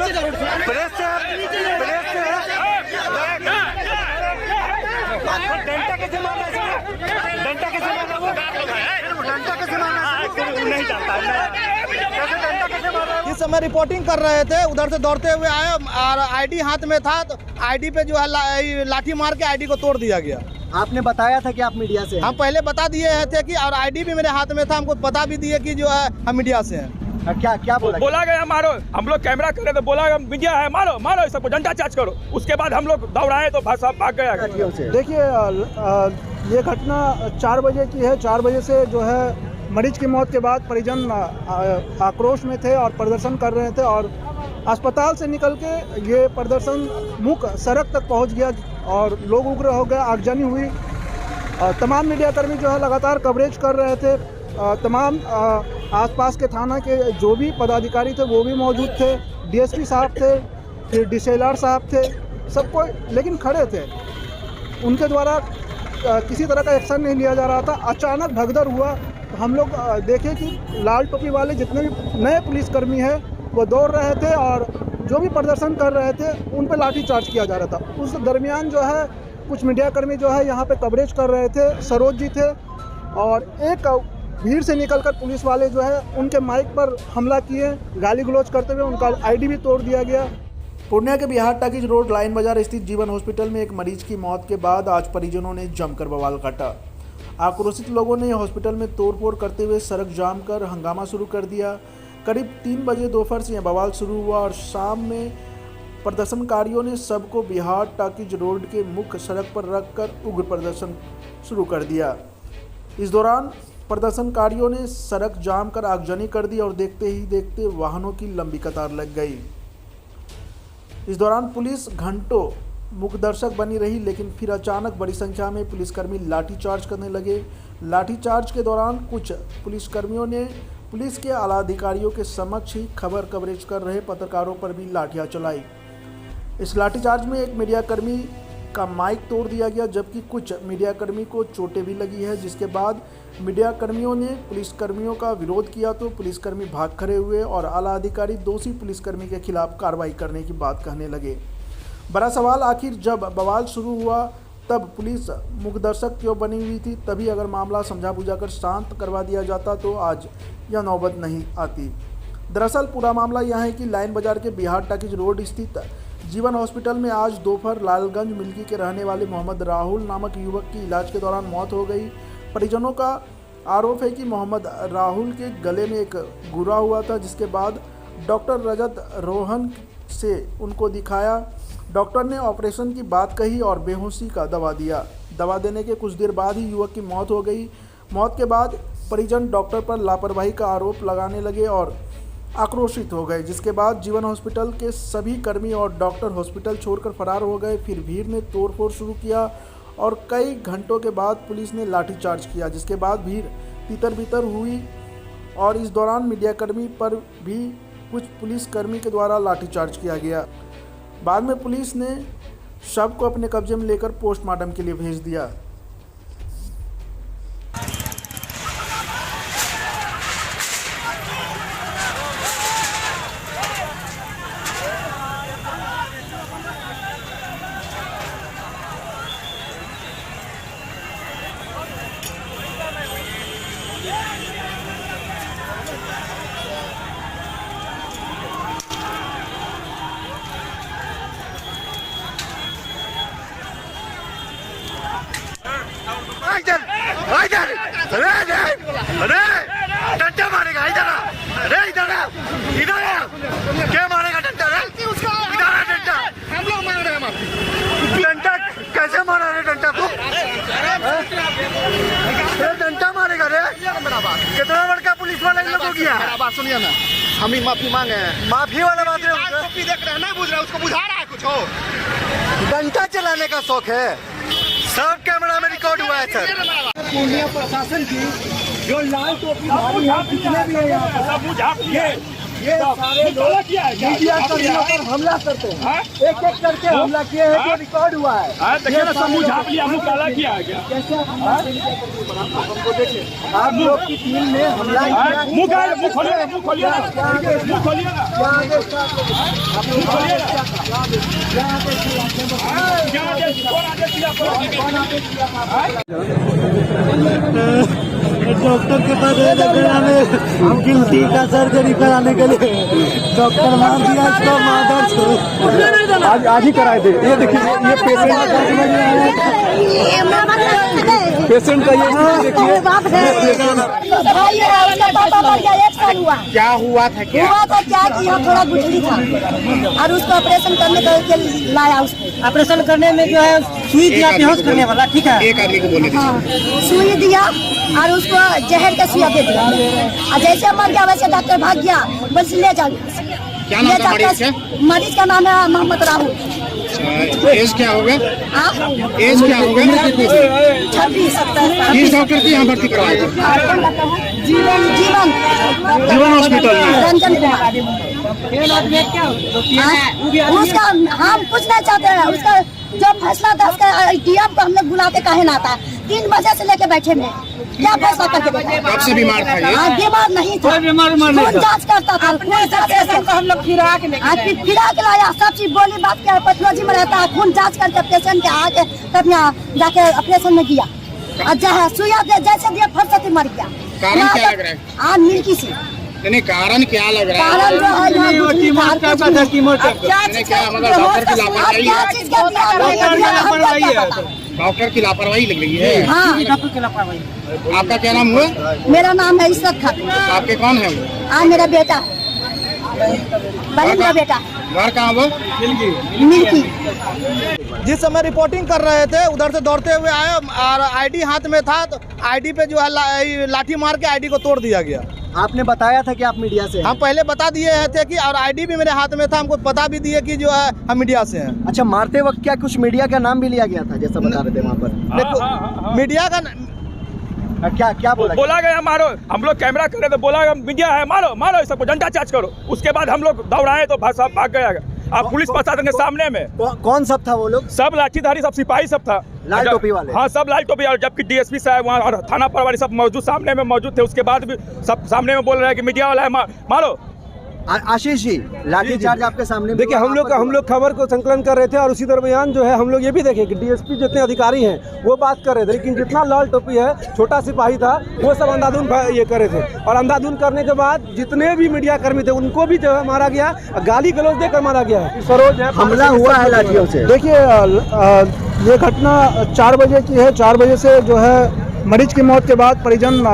Press से डंडा कैसे मारना है? डंडा कैसे मारना वो? डंडा कैसे मारना है? नहीं जानता कैसे डंडा कैसे मारना। इस समय रिपोर्टिंग कर रहे थे, उधर से दौड़ते हुए आए और आईडी हाथ में था, तो आईडी पे जो है लाठी मार के आईडी को तोड़ दिया गया। आपने बताया था कि आप मीडिया से हैं? हम पहले बता दिए थे कि, और आईडी भी मेरे हाथ में था, हमको बता भी दिए कि जो है हम मीडिया से हैं। क्या क्या बोला गया मारो, हम लोग कैमरा कर रहे थे, बोला गया मीडिया है, मारो मारो सबको, डंडा चार्ज करो। उसके बाद हम लोग दौड़ाए तो भाई साहब भाग गया। देखिए ये घटना 4 बजे की है। 4 बजे से जो है मरीज की मौत के बाद परिजन आक्रोश में थे और प्रदर्शन कर रहे थे, और अस्पताल से निकल के ये प्रदर्शन मुख्य सड़क तक पहुंच गया और लोग उग्र हो गए, आगजनी हुई। तमाम मीडियाकर्मी जो है लगातार कवरेज कर रहे थे। तमाम आसपास के थाना के जो भी पदाधिकारी थे वो भी मौजूद थे, डीएसपी साहब थे, फिर डीसीएलआर साहब थे, सब कोई लेकिन खड़े थे। उनके द्वारा किसी तरह का एक्शन नहीं लिया जा रहा था। अचानक भगदड़ हुआ तो हम लोग देखे कि लाल टोपी वाले जितने भी नए पुलिसकर्मी हैं वो दौड़ रहे थे और जो भी प्रदर्शन कर रहे थे उन पर लाठी चार्ज किया जा रहा था। उस दरमियान जो है कुछ मीडियाकर्मी जो है यहाँ पे कवरेज कर रहे थे, सरोज जी थे, और एक भीड़ से निकलकर पुलिस वाले जो है उनके माइक पर हमला किए, गाली गलौज करते हुए उनका आईडी भी तोड़ दिया गया। पूर्णिया के बिहार टाकीज रोड लाइन बाजार स्थित जीवन हॉस्पिटल में एक मरीज की मौत के बाद आज परिजनों ने जमकर बवाल काटा। आक्रोशित लोगों ने हॉस्पिटल में तोड़फोड़ करते हुए सड़क जाम कर हंगामा शुरू कर दिया। करीब 3 बजे दोपहर से यह बवाल शुरू हुआ और शाम में प्रदर्शनकारियों ने सबको बिहार टाकीज रोड के मुख्य सड़क पर रखकर उग्र प्रदर्शन शुरू कर दिया। इस दौरान प्रदर्शनकारियों ने सड़क जाम कर आगजनी कर दी और देखते ही देखते वाहनों की लंबी कतार लग गई। इस दौरान पुलिस घंटों मुखदर्शक बनी रही, लेकिन फिर अचानक बड़ी संख्या में पुलिसकर्मी लाठीचार्ज करने लगे। लाठीचार्ज के दौरान कुछ पुलिसकर्मियों ने पुलिस के आला अधिकारियों के समक्ष ही खबर कवरेज कर रहे पत्रकारों पर भी लाठियां चलाई। इस लाठीचार्ज में एक मीडियाकर्मी का माइक तोड़ दिया गया, जबकि कुछ मीडियाकर्मी को चोटें भी लगी है। जिसके बाद मीडियाकर्मियों ने पुलिसकर्मियों का विरोध किया तो पुलिसकर्मी भाग खड़े हुए और आला अधिकारी दोषी पुलिसकर्मी के खिलाफ कार्रवाई करने की बात कहने लगे। बड़ा सवाल, आखिर जब बवाल शुरू हुआ तब पुलिस मुखदर्शक क्यों बनी हुई थी? तभी अगर मामला समझा बुझाकर शांत करवा दिया जाता तो आज यह नौबत नहीं आती। दरअसल पूरा मामला यह है कि लाइन बाजार के बिहार टाकीज रोड स्थित जीवन हॉस्पिटल में आज दोपहर लालगंज मिल्की के रहने वाले मोहम्मद राहुल नामक युवक की इलाज के दौरान मौत हो गई। परिजनों का आरोप है कि मोहम्मद राहुल के गले में एक गुर्रा हुआ था, जिसके बाद डॉक्टर रजत रोहन से उनको दिखाया। डॉक्टर ने ऑपरेशन की बात कही और बेहोशी का दवा दिया। दवा देने के कुछ देर बाद ही युवक की मौत हो गई। मौत के बाद परिजन डॉक्टर पर लापरवाही का आरोप लगाने लगे और आक्रोशित हो गए, जिसके बाद जीवन हॉस्पिटल के सभी कर्मी और डॉक्टर हॉस्पिटल छोड़कर फरार हो गए। फिर भीड़ ने तोड़फोड़ शुरू किया और कई घंटों के बाद पुलिस ने लाठीचार्ज किया, जिसके बाद भीड़ तितर-बितर हुई और इस दौरान मीडियाकर्मी पर भी कुछ पुलिसकर्मी के द्वारा लाठीचार्ज किया गया। बाद में पुलिस ने शव को अपने कब्जे में लेकर पोस्टमार्टम के लिए भेज दिया। डंडा मारेगा इधर, अरे इधर इधर क्या मारेगा डंडा? इधर डंडा हम लोग मार रहे हैं। डंडा कैसे मारा रे? डंडा को डंडा मारेगा रे? कितना बड़का पुलिस वाला इन लोगों किया? बात सुनिए ना, हम ही माफी मांगे हैं। माफी वाला बात है, देख रहे हैं, नहीं बुझ रहा, उसको बुझा रहा है कुछ हो। डंडा चलाने का शौक है, सब कैमरा में रिकॉर्ड हुआ है सर। पूर्णिया प्रशासन की जो लाल टोपी मारी है, कितने भी है यहाँ पर, ये सारे लोग मीडिया कर्मियों पर हमला करते हैं, एक एक करके हमला किए हैं, जो रिकॉर्ड हुआ है। देखिए ना, सब मुंह झाँप लिया, मुंह काला किया है क्या? कैसे हमको देखिए, आप लोग की टीम ने हमला किया। मुंह खोलिए ना, मुंह खोलिए ना, मुंह खोलिए ना, क्या आदेश था आपको? मुंह खोलिए ना। क्या आदेश था? क्या आदेश? कौन आदेश दिया आपको? कौन आदेश दिया था? डॉक्टर के पास हम गिल्टी का सर्जरी कराने के लिए डॉक्टर मान दिया इसको मादर आज ही कराए थे। ये देखिए, ये पेशेंट का ये देखिए, क्या हुआ था? क्या हुआ था क्या कि यहाँ थोड़ा गुठली था और उसको ऑपरेशन करने के लाया उसको। ऑपरेशन करने में जो है सुई दिया बेहोश करने वाला, ठीक है? एक आदमी को बोले हाँ, सुई दिया और उसको जहर का सुई दे दिया और जैसे मर गया वैसे डॉक्टर भाग गया, बस ले जाओ। क्या नाम था मरीज का? मरीज का नाम है मोहम्मद राहुल। एज क्या होगा? एज क्या होगा? 26। किस डॉक्टर की यहाँ भर्ती करवाए थे? जीवन जीवन हॉस्पिटल में। रंजन कुमार। उसका हम कुछ नहीं चाहते हैं, उसका जो फैसला था उसका डीएम को हम लोग बुलाते काहे ना आता। 3 बजे से लेके बैठे में क्या फैसला करके बैठे? कब से बीमार था ये? बीमार नहीं था, खून जांच करता था, खून जांच को हम लोग फिरा के लाया, सब चीज बोली बात क्या पैथोलॉजी में रहता है, खून जांच करके पेशेंट के आके तब यहाँ जाके ऑपरेशन में किया और जहाँ सुइया जैसे दिया फट से मर गया। कारण क्या लग रहा है? मिल्की से नहीं, कारण क्या लग रहा है? कारण जो है यहाँ गुठली था, क्या चीज क्या मतलब डॉक्टर की लापरवाही? क्या चीज का दिया? डॉक्टर की लापरवाही लग रही है। हाँ, आपका क्या नाम हुआ? मेरा नाम है इशरत खातून। आपके कौन है वो? मेरा बेटा, बहन का बेटा घर कहाँ वो? मिल्की। जिस समय रिपोर्टिंग कर रहे थे उधर से दौड़ते हुए आए और आईडी हाथ में था, तो आईडी पे जो है लाठी मार के आईडी को तोड़ दिया गया। आपने बताया था कि आप मीडिया से हैं। हम पहले बता दिए थे कि, और आईडी भी मेरे हाथ में था, हमको बता भी दिए कि जो है हम मीडिया से हैं। अच्छा, मारते वक्त क्या कुछ मीडिया का नाम भी लिया गया था, जैसा बता रहे थे वहाँ पर? देखो, मीडिया का क्या बोला गया मारो, हम लोग कैमरा कर रहे थे, बोला मीडिया है, मारो मारो सबको, डंडा चार्ज करो। उसके बाद हम लोग दौड़ाए तो भाग गया। अब पुलिस प्रशासन के सामने में कौन सब था वो लोग? सब लाठीधारी, सब सिपाही सब था, लाल टोपी वाले। हाँ, सब लाल टोपी, और जबकि डीएसपी साहब वहाँ और थाना प्रभारी सब मौजूद सामने में मौजूद थे। उसके बाद भी सब सामने में बोल रहे हैं कि मीडिया वाला है, मारो। आशीष जी, लाठीचार्ज आपके सामने? देखिए, हम लोग खबर को संकलन कर रहे थे और उसी दरमियान जो है हम लोग ये भी देखे कि डीएसपी जितने अधिकारी हैं वो बात कर रहे थे, लेकिन जितना लाल टोपी है, छोटा सिपाही था, वो सब अंधाधुंध ये कर रहे थे। और अंधाधुंध करने के बाद जितने भी मीडिया कर्मी थे उनको भी जो है मारा गया, गाली गलौज देकर मारा गया है। सरोज है, हमला हुआ है लाठियों से। देखिए, ये घटना 4 बजे की है। 4 बजे से जो है मरीज की मौत के बाद परिजन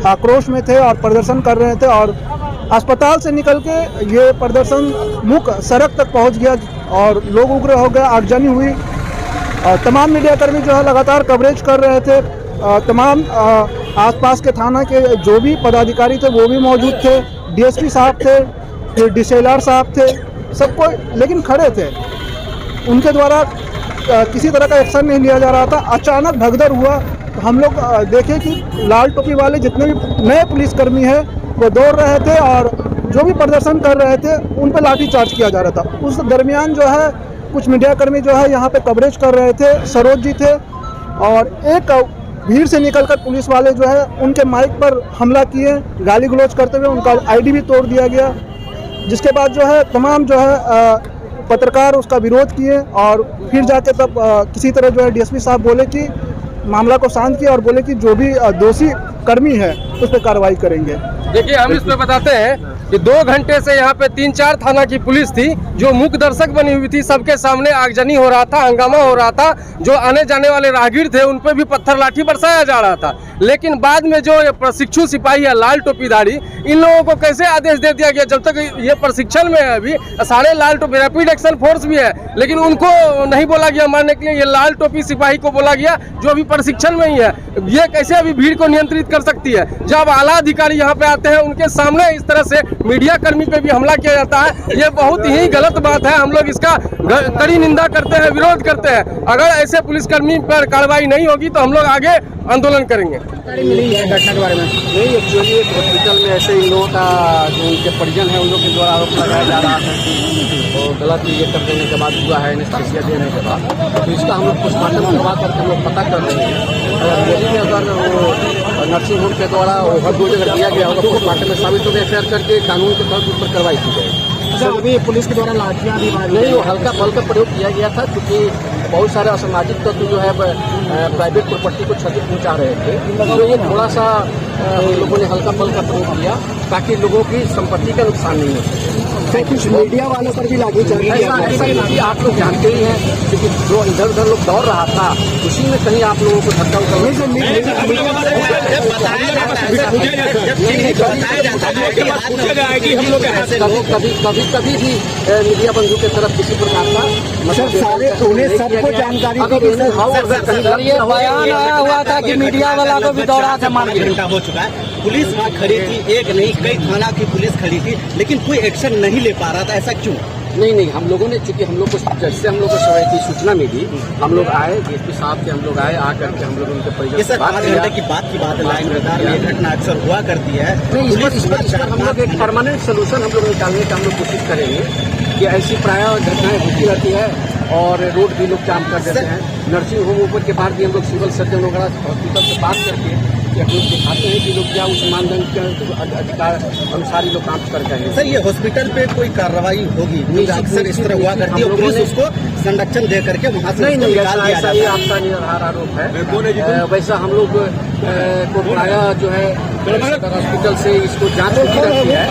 आक्रोश में थे और प्रदर्शन कर रहे थे और अस्पताल से निकल के ये प्रदर्शन मुख्य सड़क तक पहुंच गया और लोग उग्र हो गए, आगजनी हुई। तमाम मीडियाकर्मी जो है लगातार कवरेज कर रहे थे। तमाम आसपास के थाना के जो भी पदाधिकारी थे वो भी मौजूद थे, डीएसपी साहब थे, फिर डीसीएलआर साहब थे, सबको लेकिन खड़े थे। उनके द्वारा किसी तरह का एक्शन नहीं लिया जा रहा था। अचानक भगदड़ हुआ तो हम लोग देखे कि लाल टोपी वाले जितने भी नए पुलिसकर्मी हैं वो दौड़ रहे थे और जो भी प्रदर्शन कर रहे थे उन पर लाठी चार्ज किया जा रहा था। उस दरमियान जो है कुछ मीडियाकर्मी जो है यहाँ पे कवरेज कर रहे थे, सरोज जी थे, और एक भीड़ से निकलकर पुलिस वाले जो है उनके माइक पर हमला किए, गाली गलौज करते हुए उनका आईडी भी तोड़ दिया गया। जिसके बाद जो है तमाम जो है पत्रकार उसका विरोध किए और फिर जाके तब किसी तरह जो है डीएसपी साहब बोले कि मामला को शांत किया और बोले कि जो भी दोषी कर्मी है उस पर कार्रवाई करेंगे। देखिए, हम इसमें बताते हैं कि 2 घंटे से यहाँ पे 3-4 थाना की पुलिस थी जो मूक दर्शक बनी हुई थी। सबके सामने आगजनी हो रहा था, हंगामा हो रहा था। जो आने जाने वाले राहगीर थे उन पर भी पत्थर लाठी बरसाया जा रहा था। लेकिन बाद में जो ये प्रशिक्षु सिपाही है लाल टोपीधारी, इन लोगों को कैसे आदेश दे दिया गया, जब तक ये प्रशिक्षण में है अभी सारे लाल टोपी रैपिड एक्शन फोर्स भी है, लेकिन उनको नहीं बोला गया मारने के लिए। ये लाल टोपी सिपाही को बोला गया जो अभी प्रशिक्षण में ही है। ये कैसे अभी भीड़ को नियंत्रित कर सकती है? जब आला अधिकारी यहाँ पे आते हैं उनके सामने इस तरह से मीडिया कर्मी पे भी हमला किया जाता है। ये बहुत ही गलत बात है। हम लोग इसका कड़ी निंदा करते हैं, विरोध करते हैं। अगर ऐसे पुलिसकर्मी पर कार्रवाई नहीं होगी तो हम लोग आगे आंदोलन करेंगे। मिली है घटना के बारे में? नहीं, एक्चुअली एक हॉस्पिटल में ऐसे इन लोगों का जो उनके परिजन है उन लोगों के द्वारा आरोप लगाया जा रहा है कि वो गलत ये कर देने के बाद हुआ है, एनेस्थीसिया देने के बाद। तो इसका हम लोग पोस्टमार्टम करवा करके हम लोग पता कर रहे हैं। अगर यदि में अगर वो नर्सिंग होम के द्वारा हर 2 जगह दिया गया होगा तो पोस्टमार्टम में साबित होगा, FIR करके कानून के तहत उस पर कार्रवाई की जाएगी। सर अभी पुलिस के द्वारा लाठियां भी मारी नहीं, वो हल्का बल का प्रयोग किया गया था क्योंकि बहुत सारे असामाजिक तत्व जो है प्राइवेट प्रॉपर्टी को क्षति पहुंचा रहे थे। तो ये थोड़ा सा हम लोगों ने हल्का बल का प्रयोग किया ताकि लोगों की संपत्ति का नुकसान नहीं हो सके। कुछ मीडिया वालों पर भी लाठीचार्ज ऐसा आप लोग जानते ही हैं क्योंकि जो इधर उधर लोग दौड़ रहा था उसी में कहीं आप लोगों को धक्का कभी भी मीडिया बंधु की तरफ किसी प्रकार का सारे उन्हें सबको जानकारी ये बयान आया हुआ था कि मीडिया वाला को भी दौड़ा था मान घंटा हो चुका है, पुलिस वहाँ खड़ी थी, एक नहीं कई थाना की पुलिस खड़ी थी, लेकिन कोई एक्शन नहीं ले पा रहा था। ऐसा क्यों? नहीं, हम लोगों ने चूंकि हम लोग को जैसे हम लोग को समय की सूचना मिली, हम लोग आए, DSP साहब से हम लोग आए, आकर के हम लोग उनके परिजन से बात किया। 8 घंटे की बात लाइन रडार में ये घटना अक्सर हुआ करती है। इस पर हम लोग एक परमानेंट सोल्यूशन हम लोग निकालने का हम लोग कोशिश करेंगे कि ऐसी प्राय घटनाएं होती रहती है और रोड भी लोग जाम कर देते हैं। नर्सिंग होम ऊपर के बाद भी हम लोग सिविल सर्जन वगैरह हॉस्पिटल से बात करके हम लोग दिखाते हैं कि लोग क्या उस मानदंड के अधिकार अनुसार ही लोग काम कर रहे हैं। सर ये हॉस्पिटल पे कोई कार्रवाई होगी? अक्सर इस तरह हुआ करती है, पुलिस उसको संरक्षण दे करके वहाँ से नहीं, ऐसा ही आपका निराधार आरोप है। वैसा हम लोग को प्राय जो है हॉस्पिटल से इसको जांच होती रहती है।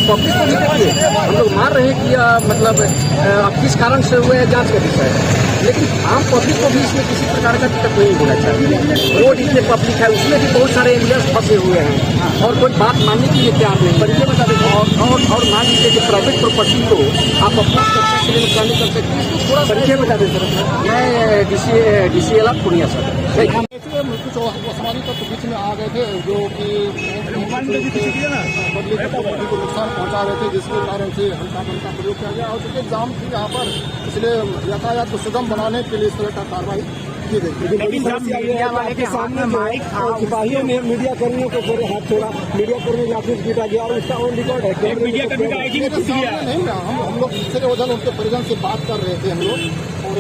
पब्लिक को भी देखिए, हम लोग मान रहे हैं कि मतलब अब किस कारण से हुए है जांच का विषय है, लेकिन आम पब्लिक को भी इसमें किसी प्रकार का दिक्कत नहीं होना चाहिए। रोड इतने पब्लिक है, उसमें भी बहुत सारे एम्बुलेंस फंसे हुए हैं और कोई बात मानने के लिए तैयार नहीं। परिचय बता देते और मान लीजिए कि प्राइवेट प्रॉपर्टी को आप अपना कब्जा के लिए नुकसान कर सकते हैं, इसको थोड़ा परिचय बता देते। मैं DCL पूर्णिया सर। कुछ असामाजिक तत्व बीच में आ गए थे जो कि पब्लिक को नुकसान पहुंचा रहे थे, जिसके कारण से हल्का बल का प्रयोग किया गया और चूंकि जाम थी यहाँ पर, इसलिए यातायात को सुगम बनाने के लिए इस तरह का कार्रवाई की गई। सिपाहियों ने मीडिया कर्मियों को पूरे हाथ छोड़ा, मीडिया कर्मी लाठी पीटा गया और उसका ऑन रिकॉर्ड है। नहीं, हम लोग दूसरे वजन उनके परिजन से बात कर रहे थे हम लोग, और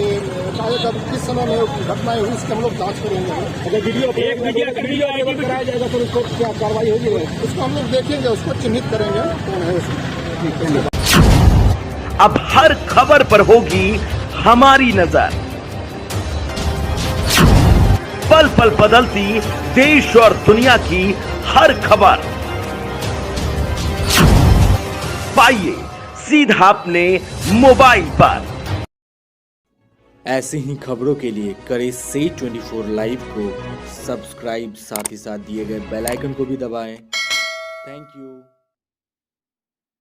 शायद अब किस समय में घटनाएं हुई इसकी हम लोग जाँच करेंगे। अगर वीडियो कराया जाएगा तो उसको क्या कार्रवाई होगी? उसको हम लोग देखेंगे, उसको चिन्हित करेंगे कौन है उसमें। अब हर खबर पर होगी हमारी नजर। पल पल बदलती देश और दुनिया की हर खबर पाइए सीधा अपने मोबाइल पर। ऐसे ही खबरों के लिए करें से 24 लाइव को सब्सक्राइब, साथ ही साथ दिए गए बेल आइकन को भी दबाएं। Thank you.